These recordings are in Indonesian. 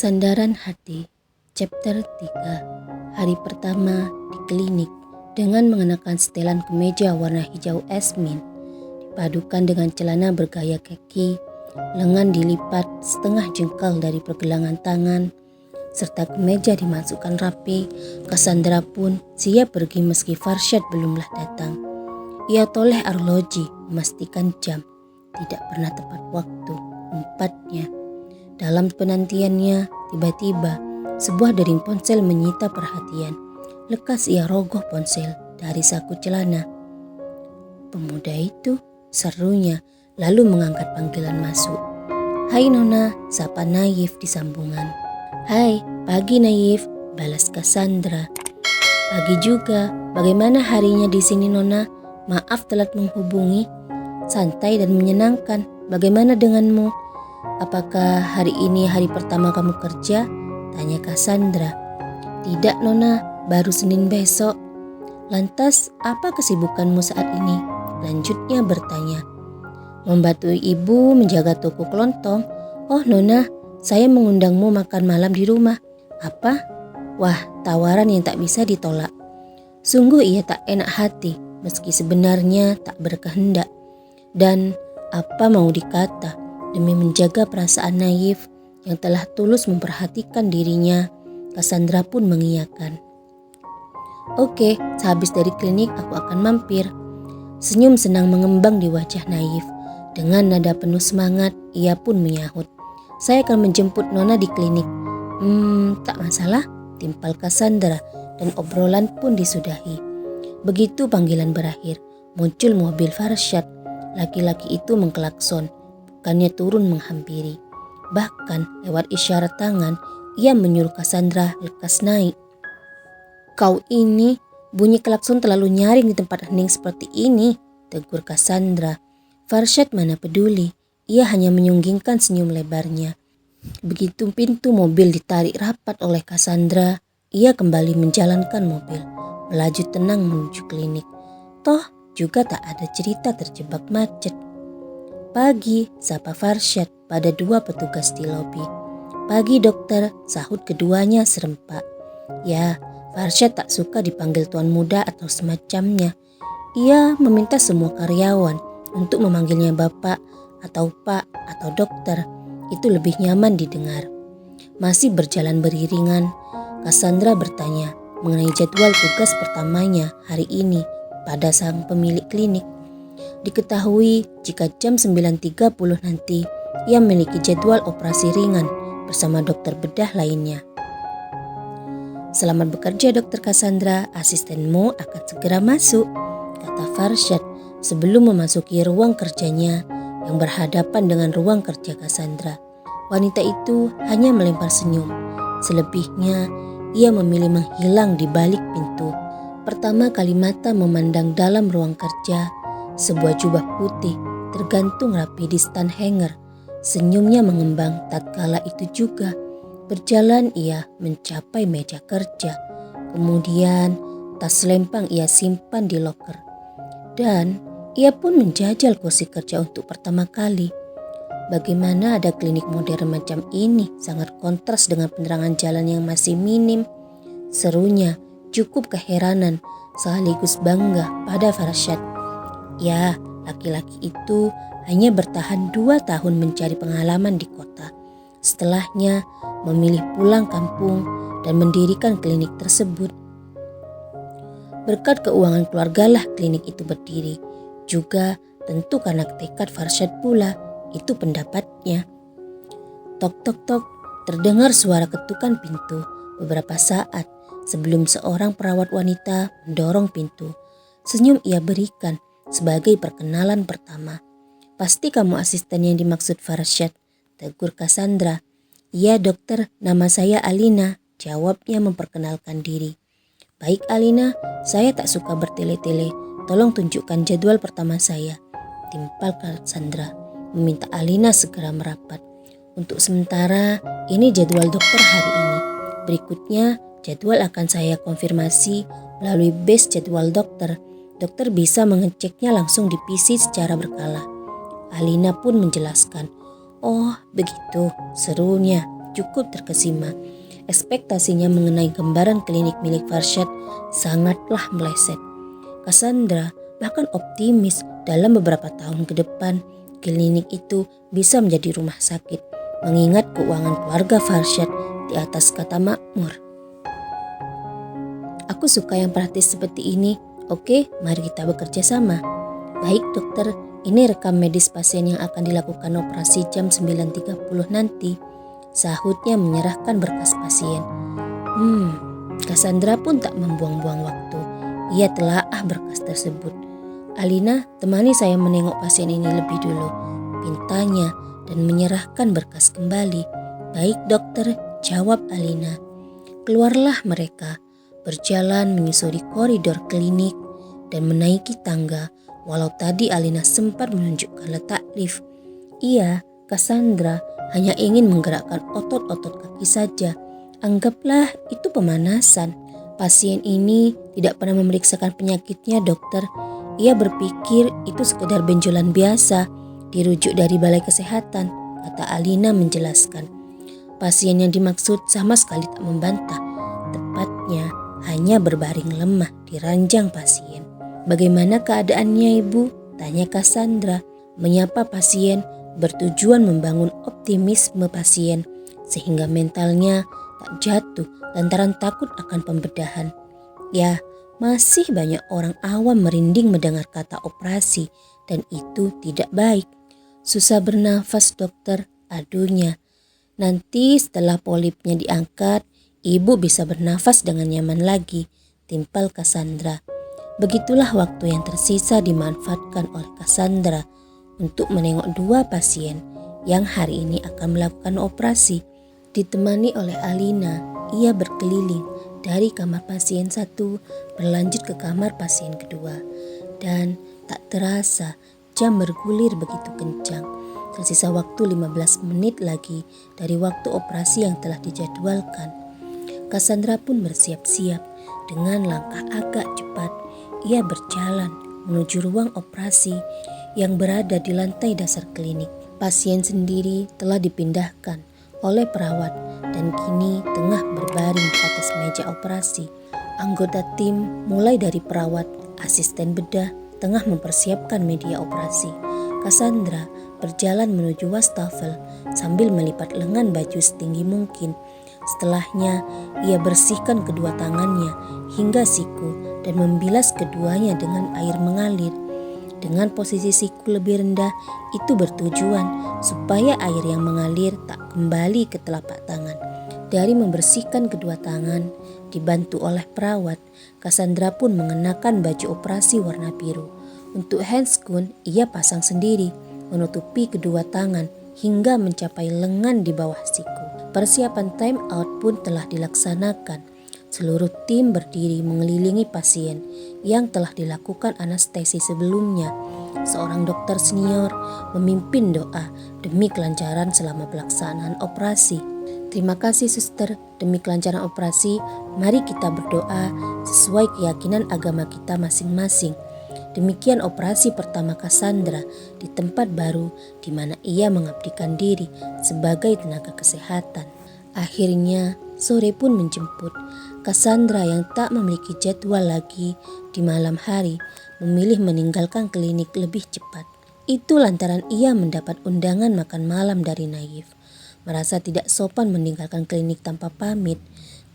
Sandaran hati, chapter 3. Hari pertama di klinik dengan mengenakan setelan kemeja warna hijau esmin, dipadukan dengan celana bergaya kaki, lengan dilipat setengah jengkal dari pergelangan tangan, serta kemeja dimasukkan rapi. Cassandra pun siap pergi meski Farshad belumlah datang. Ia toleh arloji memastikan jam, tidak pernah tepat waktu, empatnya. Dalam penantiannya, tiba-tiba sebuah dering ponsel menyita perhatian. Lekas ia rogoh ponsel dari saku celana. Pemuda itu, serunya, lalu mengangkat panggilan masuk. "Hai Nona," sapa Naif di sambungan. "Hai, pagi Naif," balas Cassandra. "Pagi juga. Bagaimana harinya di sini Nona? Maaf telat menghubungi." "Santai dan menyenangkan. Bagaimana denganmu? Apakah hari ini hari pertama kamu kerja?" tanya Cassandra. "Tidak Nona, baru Senin besok." "Lantas apa kesibukanmu saat ini?" lanjutnya bertanya. "Membantu ibu menjaga toko kelontong." "Oh Nona, saya mengundangmu makan malam di rumah." "Apa?" Wah, tawaran yang tak bisa ditolak. Sungguh ia tak enak hati, meski sebenarnya tak berkehendak. Dan apa mau dikata, demi menjaga perasaan Naif yang telah tulus memperhatikan dirinya, Cassandra pun mengiyakan. "Oke, sehabis dari klinik aku akan mampir." Senyum senang mengembang di wajah Naif. Dengan nada penuh semangat, ia pun menyahut, "Saya akan menjemput Nona di klinik." Tak masalah," timpal Cassandra, dan obrolan pun disudahi. Begitu panggilan berakhir, muncul mobil Farshad. Laki-laki itu mengklakson, bukannya turun menghampiri. Bahkan lewat isyarat tangan, ia menyuruh Cassandra lekas naik. "Kau ini, bunyi klakson terlalu nyaring di tempat hening seperti ini," tegur Cassandra. Farshad mana peduli, ia hanya menyunggingkan senyum lebarnya. Begitu pintu mobil ditarik rapat oleh Cassandra, ia kembali menjalankan mobil, melaju tenang menuju klinik. Toh juga tak ada cerita terjebak macet. "Pagi," sapa Farshad pada dua petugas di lobi. "Pagi dokter," sahut keduanya serempak. Ya, Farshad tak suka dipanggil tuan muda atau semacamnya. Ia meminta semua karyawan untuk memanggilnya bapak atau pak atau dokter. Itu lebih nyaman didengar. Masih berjalan beriringan, Cassandra bertanya mengenai jadwal tugas pertamanya hari ini pada sang pemilik klinik. Diketahui jika jam 9.30 nanti ia memiliki jadwal operasi ringan bersama dokter bedah lainnya. "Selamat bekerja Dokter Cassandra, asistenmu akan segera masuk," kata Farshad sebelum memasuki ruang kerjanya yang berhadapan dengan ruang kerja Cassandra. Wanita itu hanya melempar senyum. Selebihnya ia memilih menghilang di balik pintu. Pertama kali mata memandang dalam ruang kerja, sebuah jubah putih tergantung rapi di stand hanger. Senyumnya mengembang tatkala itu juga. Berjalan ia mencapai meja kerja. Kemudian tas lempang ia simpan di loker. Dan ia pun menjajal kursi kerja untuk pertama kali. Bagaimana ada klinik modern macam ini sangat kontras dengan penerangan jalan yang masih minim. Serunya cukup keheranan sekaligus bangga pada Farshad. Ya, laki-laki itu hanya bertahan 2 tahun mencari pengalaman di kota. Setelahnya memilih pulang kampung dan mendirikan klinik tersebut. Berkat keuangan keluargalah klinik itu berdiri. Juga tentu karena tekad Farshad pula, itu pendapatnya. Tok tok tok, terdengar suara ketukan pintu beberapa saat sebelum seorang perawat wanita mendorong pintu. Senyum ia berikan sebagai perkenalan pertama. "Pasti kamu asisten yang dimaksud Farshad," tegur Cassandra. "Iya dokter, nama saya Alina," jawabnya memperkenalkan diri. "Baik Alina, saya tak suka bertele-tele. Tolong tunjukkan jadwal pertama saya," timpal Cassandra, meminta Alina segera merapat. "Untuk sementara ini jadwal dokter hari ini. Berikutnya jadwal akan saya konfirmasi melalui base jadwal dokter. Dokter bisa mengeceknya langsung di PC secara berkala." Alina pun menjelaskan. "Oh begitu," serunya. cukup terkesima. Ekspektasinya mengenai gambaran klinik milik Farshad sangatlah meleset. Cassandra bahkan optimis dalam beberapa tahun ke depan klinik itu bisa menjadi rumah sakit, mengingat keuangan keluarga Farshad di atas kata makmur. Aku suka yang praktis seperti ini. Oke, mari kita bekerja sama. Baik dokter, ini rekam medis pasien yang akan dilakukan operasi jam 9.30 nanti. Sahutnya menyerahkan berkas pasien. Cassandra pun tak membuang-buang waktu. Ia telaah berkas tersebut. Alina, temani saya menengok pasien ini lebih dulu, pintanya, dan menyerahkan berkas kembali. Baik dokter, jawab Alina. Keluarlah mereka, berjalan menyusuri koridor klinik dan menaiki tangga. Walau tadi Alina sempat menunjukkan letak lift, ia, Cassandra, hanya ingin menggerakkan otot-otot kaki saja. Anggaplah itu pemanasan. Pasien ini tidak pernah memeriksakan penyakitnya dokter. Ia berpikir itu sekedar benjolan biasa, dirujuk dari balai kesehatan, kata Alina menjelaskan. Pasien yang dimaksud sama sekali tak membantah. Tepatnya hanya berbaring lemah di ranjang pasien. Bagaimana keadaannya ibu? Tanya Cassandra. Menyapa pasien bertujuan membangun optimisme pasien sehingga mentalnya tak jatuh lantaran takut akan pembedahan. Ya, masih banyak orang awam merinding mendengar kata operasi dan itu tidak baik. Susah bernafas dokter, adunya. Nanti setelah polipnya diangkat, ibu bisa bernafas dengan nyaman lagi, timpal Cassandra. Begitulah waktu yang tersisa dimanfaatkan oleh Cassandra untuk menengok dua pasien yang hari ini akan melakukan operasi. Ditemani oleh Alina, ia berkeliling dari kamar pasien satu berlanjut ke kamar pasien kedua. Dan tak terasa jam bergulir begitu kencang. Tersisa waktu 15 menit lagi dari waktu operasi yang telah dijadwalkan. Cassandra pun bersiap-siap dengan langkah agak cepat. Ia berjalan menuju ruang operasi yang berada di lantai dasar klinik. Pasien sendiri telah dipindahkan oleh perawat dan kini tengah berbaring di atas meja operasi. Anggota tim mulai dari perawat, asisten bedah, tengah mempersiapkan media operasi. Cassandra berjalan menuju wastafel sambil melipat lengan baju setinggi mungkin. Setelahnya, ia bersihkan kedua tangannya hingga siku dan membilas keduanya dengan air mengalir. Dengan posisi siku lebih rendah, itu bertujuan supaya air yang mengalir tak kembali ke telapak tangan. Dari membersihkan kedua tangan, dibantu oleh perawat, Cassandra pun mengenakan baju operasi warna biru. Untuk handscoon, ia pasang sendiri, menutupi kedua tangan hingga mencapai lengan di bawah siku. Persiapan time out pun telah dilaksanakan. Seluruh tim berdiri mengelilingi pasien yang telah dilakukan anestesi sebelumnya. Seorang dokter senior memimpin doa demi kelancaran selama pelaksanaan operasi. Terima kasih suster, demi kelancaran operasi, mari kita berdoa sesuai keyakinan agama kita masing-masing. Demikian operasi pertama Cassandra di tempat baru di mana ia mengabdikan diri sebagai tenaga kesehatan. Akhirnya sore pun menjemput. Cassandra yang tak memiliki jadwal lagi di malam hari memilih meninggalkan klinik lebih cepat. Itu lantaran ia mendapat undangan makan malam dari Naif. Merasa tidak sopan meninggalkan klinik tanpa pamit.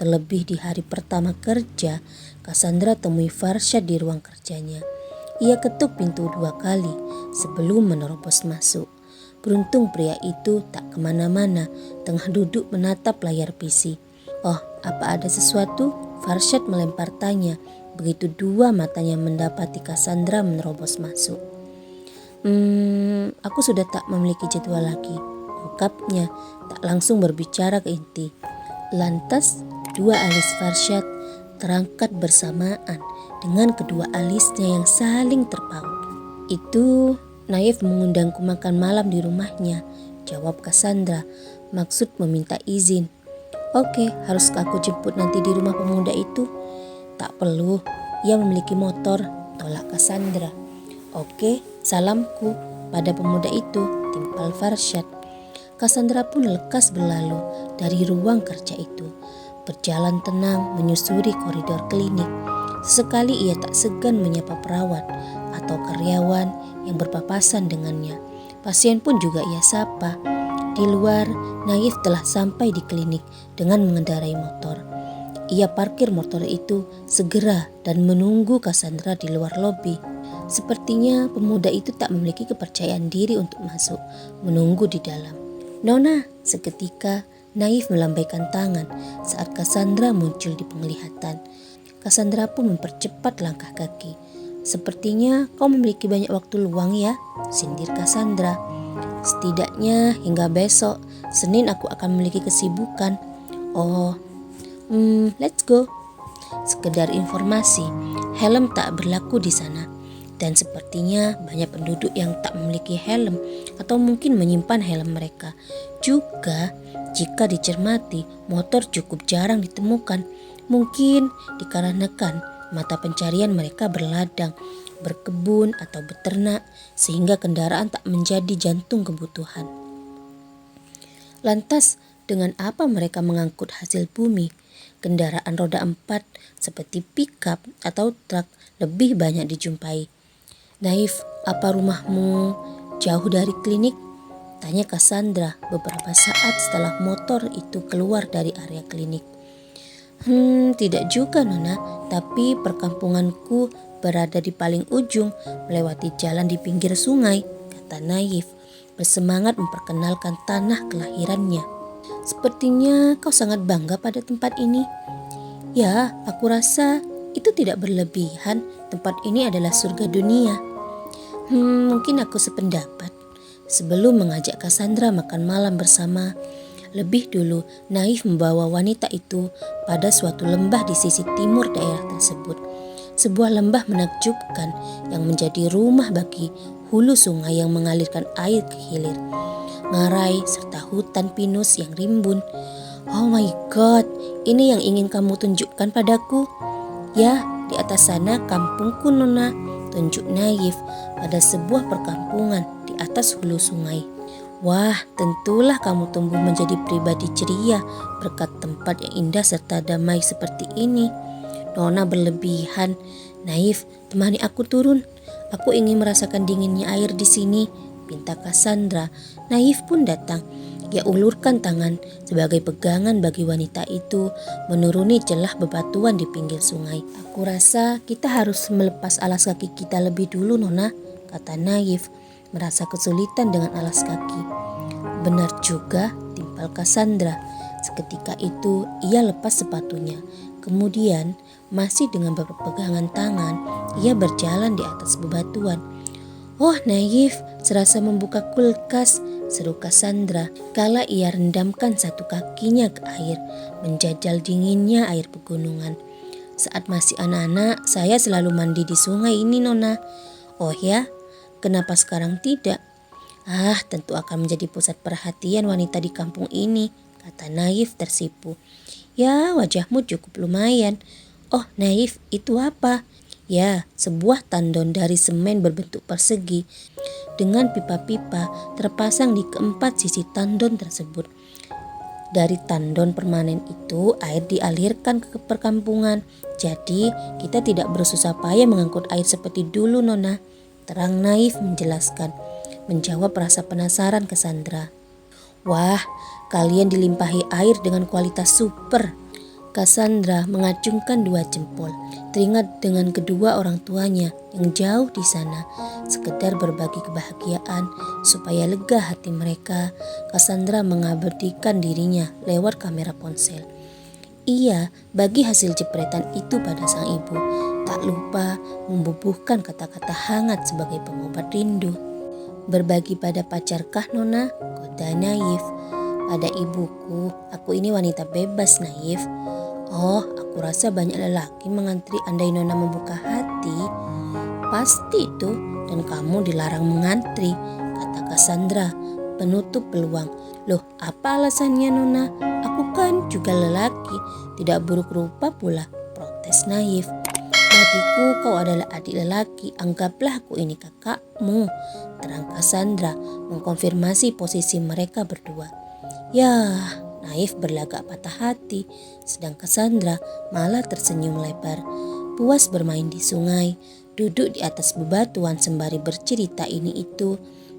Terlebih di hari pertama kerja, Cassandra temui Farshad di ruang kerjanya. Ia ketuk pintu 2 kali sebelum menerobos masuk. Beruntung pria itu tak kemana-mana, tengah duduk menatap layar PC. Oh, apa ada sesuatu? Farshad melempar tanya, begitu dua matanya mendapati Cassandra menerobos masuk. Aku sudah tak memiliki jadwal lagi, ungkapnya, tak langsung berbicara ke inti. Lantas, dua alis Farshad terangkat bersamaan dengan kedua alisnya yang saling terpaut. Itu Naif mengundangku makan malam di rumahnya, jawab Cassandra, maksud meminta izin. Oke, harus aku jemput nanti di rumah pemuda itu? Tak perlu, ia memiliki motor, tolak Cassandra. Oke, salamku pada pemuda itu, timpal Farshad. Cassandra pun lekas berlalu dari ruang kerja itu, berjalan tenang menyusuri koridor klinik. Sesekali ia tak segan menyapa perawat atau karyawan yang berpapasan dengannya. Pasien pun juga ia sapa. Di luar, Naif telah sampai di klinik dengan mengendarai motor. Ia parkir motor itu segera dan menunggu Cassandra di luar lobi. Sepertinya pemuda itu tak memiliki kepercayaan diri untuk masuk, menunggu di dalam. "Nona," seketika Naif melambaikan tangan saat Cassandra muncul di penglihatan. Cassandra pun mempercepat langkah kaki. "Sepertinya kau memiliki banyak waktu luang ya," sindir Cassandra. "Setidaknya hingga besok, Senin aku akan memiliki kesibukan." "Oh, let's go." Sekedar informasi, helm tak berlaku di sana. Dan sepertinya banyak penduduk yang tak memiliki helm atau mungkin menyimpan helm mereka. Juga jika dicermati, motor cukup jarang ditemukan. Mungkin dikarenakan mata pencarian mereka berladang, berkebun atau beternak, sehingga kendaraan tak menjadi jantung kebutuhan. Lantas dengan apa mereka mengangkut hasil bumi? Kendaraan roda 4 seperti pickup atau truk lebih banyak dijumpai. "Naif, apa rumahmu jauh dari klinik?" tanya Cassandra beberapa saat setelah motor itu keluar dari area klinik. Tidak juga Nona, tapi perkampunganku berada di paling ujung, melewati jalan di pinggir sungai," kata Naif, bersemangat memperkenalkan tanah kelahirannya. "Sepertinya kau sangat bangga pada tempat ini." "Ya, aku rasa itu tidak berlebihan. Tempat ini adalah surga dunia." Mungkin aku sependapat." Sebelum mengajak Cassandra makan malam bersama, lebih dulu Naif membawa wanita itu pada suatu lembah di sisi timur daerah tersebut. Sebuah lembah menakjubkan yang menjadi rumah bagi hulu sungai yang mengalirkan air ke hilir, ngarai serta hutan pinus yang rimbun. "Oh my god, ini yang ingin kamu tunjukkan padaku?" "Ya, di atas sana kampungku Nona," tunjuk Naif pada sebuah perkampungan di atas hulu sungai. "Wah, tentulah kamu tumbuh menjadi pribadi ceria berkat tempat yang indah serta damai seperti ini." "Nona berlebihan." "Naif, temani aku turun. Aku ingin merasakan dinginnya air di sini," pinta Cassandra. Naif pun datang. Ia ulurkan tangan sebagai pegangan bagi wanita itu menuruni celah bebatuan di pinggir sungai. "Aku rasa kita harus melepas alas kaki kita lebih dulu Nona," kata Naif, merasa kesulitan dengan alas kaki. "Benar juga," timpal Cassandra. Seketika itu ia lepas sepatunya. Kemudian masih dengan berpegangan tangan, ia berjalan di atas bebatuan. "Oh Naif, serasa membuka kulkas," seru Cassandra kala ia rendamkan satu kakinya ke air, menjajal dinginnya air pegunungan. "Saat masih anak-anak, saya selalu mandi di sungai ini Nona." "Oh ya, kenapa sekarang tidak?" "Ah, tentu akan menjadi pusat perhatian wanita di kampung ini," kata Naif tersipu. "Ya, wajahmu cukup lumayan." "Oh Naif, itu apa?" "Ya, sebuah tandon dari semen berbentuk persegi dengan pipa-pipa terpasang di keempat sisi tandon tersebut. Dari tandon permanen itu air dialirkan ke perkampungan. Jadi kita tidak bersusah payah mengangkut air seperti dulu Nona," terang Naif menjelaskan, menjawab rasa penasaran Cassandra. "Wah, kalian dilimpahi air dengan kualitas super." Cassandra mengacungkan dua jempol, teringat dengan kedua orang tuanya yang jauh di sana. Sekedar berbagi kebahagiaan supaya lega hati mereka, Cassandra mengabadikan dirinya lewat kamera ponsel. Ia bagi hasil jepretan itu pada sang ibu, tak lupa membubuhkan kata-kata hangat sebagai pengobat rindu. "Berbagi pada pacarkah Nona?" kata Naif. "Pada ibuku, aku ini wanita bebas Naif." "Oh, aku rasa banyak lelaki mengantri andai Nona membuka hati." "Pasti itu, dan kamu dilarang mengantri," kata Cassandra penutup peluang. "Loh, apa alasannya Nona? Aku kan juga lelaki, tidak buruk rupa pula," protes Naif. Adikku, kau adalah adik lelaki, anggaplah aku ini kakakmu, terang Cassandra mengkonfirmasi posisi mereka berdua. Yah, Naif berlagak patah hati, sedang Cassandra malah tersenyum lebar. Puas bermain di sungai, duduk di atas bebatuan sembari bercerita ini itu,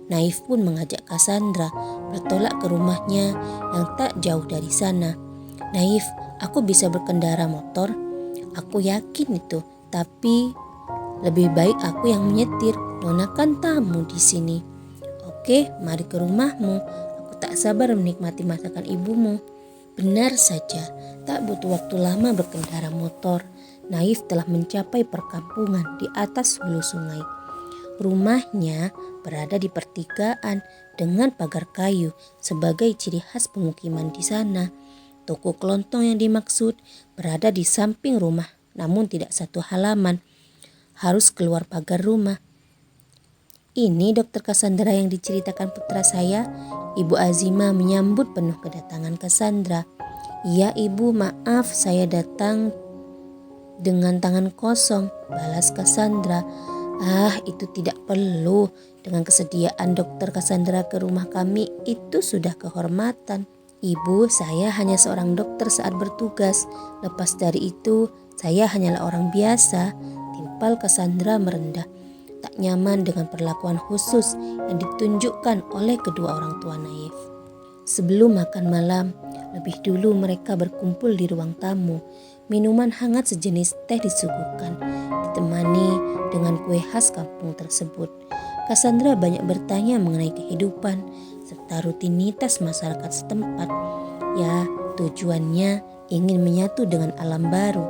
Naif pun mengajak Cassandra bertolak ke rumahnya yang tak jauh dari sana. Naif, aku bisa berkendara motor? Aku yakin itu, tapi lebih baik aku yang menyetir. Nona kan tamu di sini. Oke, mari ke rumahmu. Aku tak sabar menikmati masakan ibumu. Benar saja, tak butuh waktu lama berkendara motor. Naif telah mencapai perkampungan di atas hulu sungai. Rumahnya berada di pertigaan dengan pagar kayu sebagai ciri khas pemukiman di sana. Toko kelontong yang dimaksud berada di samping rumah, namun tidak satu halaman. Harus keluar pagar rumah. Ini Dokter Cassandra yang diceritakan putra saya. Ibu Azima menyambut penuh kedatangan Cassandra. Iya ibu, maaf saya datang dengan tangan kosong, balas Cassandra. Ah, itu tidak perlu. Dengan kesediaan Dokter Cassandra ke rumah kami itu sudah kehormatan. Ibu, saya hanya seorang dokter saat bertugas. Lepas dari itu, saya hanyalah orang biasa. Timpal Cassandra merendah. Tak nyaman dengan perlakuan khusus yang ditunjukkan oleh kedua orang tua Naif. Sebelum makan malam, lebih dulu mereka berkumpul di ruang tamu. Minuman hangat sejenis teh disuguhkan, ditemani dengan kue khas kampung tersebut. Cassandra banyak bertanya mengenai kehidupan serta rutinitas masyarakat setempat. Ya, tujuannya ingin menyatu dengan alam baru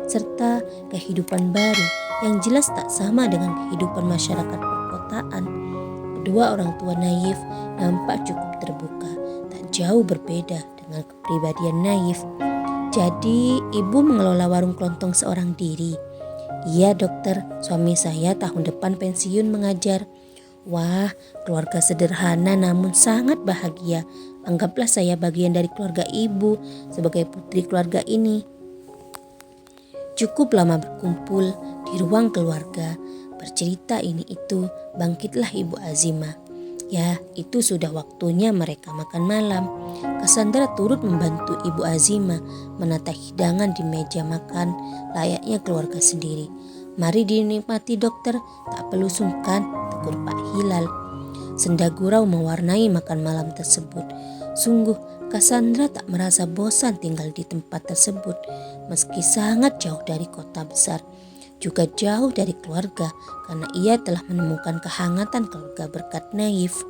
serta kehidupan baru yang jelas tak sama dengan kehidupan masyarakat perkotaan. Kedua orang tua Naif nampak cukup terbuka, tak jauh berbeda dengan kepribadian Naif. Jadi ibu mengelola warung kelontong seorang diri? Iya dokter, suami saya tahun depan pensiun mengajar. Wah, keluarga sederhana namun sangat bahagia. Anggaplah saya bagian dari keluarga ibu sebagai putri keluarga ini. Cukup lama berkumpul di ruang keluarga, bercerita ini itu, bangkitlah Ibu Azima. Ya, itu sudah waktunya mereka makan malam. Cassandra turut membantu Ibu Azima menata hidangan di meja makan layaknya keluarga sendiri. Mari dinikmati dokter, tak perlu sungkan, tegur Pak Hilal. Senda gurau mewarnai makan malam tersebut. Sungguh, Cassandra tak merasa bosan tinggal di tempat tersebut, meski sangat jauh dari kota besar. Juga jauh dari keluarga karena ia telah menemukan kehangatan keluarga berkat Naif.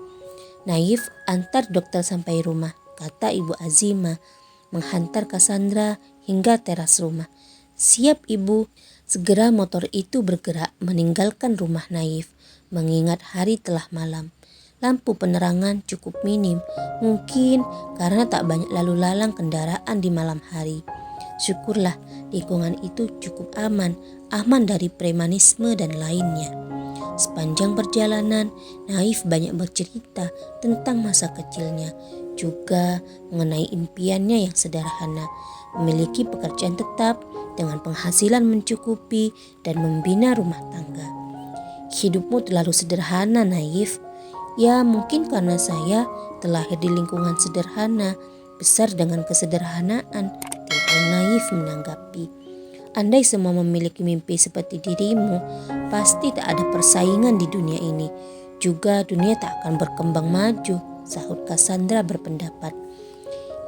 Naif, antar dokter sampai rumah, kata Ibu Azima, menghantar Cassandra hingga teras rumah. Siap ibu, segera motor itu bergerak meninggalkan rumah Naif, mengingat hari telah malam. Lampu penerangan cukup minim, mungkin karena tak banyak lalu lalang kendaraan di malam hari. Syukurlah lingkungan itu cukup aman dari premanisme dan lainnya. Sepanjang perjalanan, Naif banyak bercerita tentang masa kecilnya, juga mengenai impiannya yang sederhana, memiliki pekerjaan tetap dengan penghasilan mencukupi dan membina rumah tangga. Hidupmu terlalu sederhana, Naif. Ya mungkin karena saya terlahir di lingkungan sederhana, besar dengan kesederhanaan. Naif menanggapi, andai semua memiliki mimpi seperti dirimu, pasti tak ada persaingan di dunia ini. Juga dunia tak akan berkembang maju, sahut Cassandra berpendapat.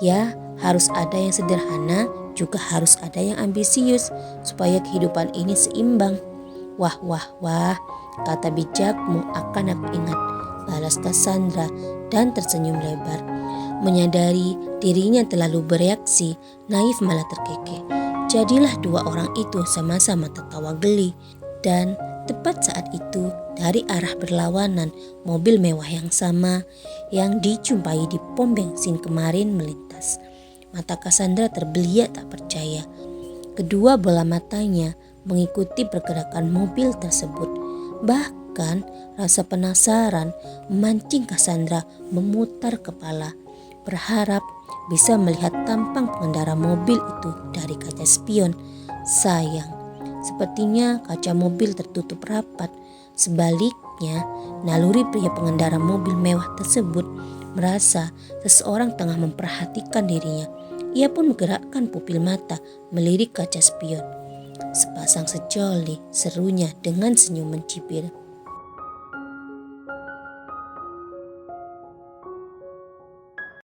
Ya, harus ada yang sederhana, juga harus ada yang ambisius, supaya kehidupan ini seimbang. Wah, kata bijakmu akan aku ingat, balas Cassandra dan tersenyum lebar. Menyadari dirinya terlalu bereaksi, Naif malah terkekeh. Jadilah dua orang itu sama-sama tertawa geli. Dan tepat saat itu, dari arah berlawanan, mobil mewah yang sama yang dijumpai di pom bensin kemarin melintas. Mata Cassandra terbeliak tak percaya. Kedua bola matanya mengikuti pergerakan mobil tersebut. Bahkan rasa penasaran memancing Cassandra memutar kepala, berharap bisa melihat tampang pengendara mobil itu dari kaca spion. Sayang, Sepertinya kaca mobil tertutup rapat. Sebaliknya, naluri pria pengendara mobil mewah tersebut merasa seseorang tengah memperhatikan dirinya. Ia pun menggerakkan pupil mata melirik kaca spion. "Sepasang sejoli," serunya dengan senyum mencibir.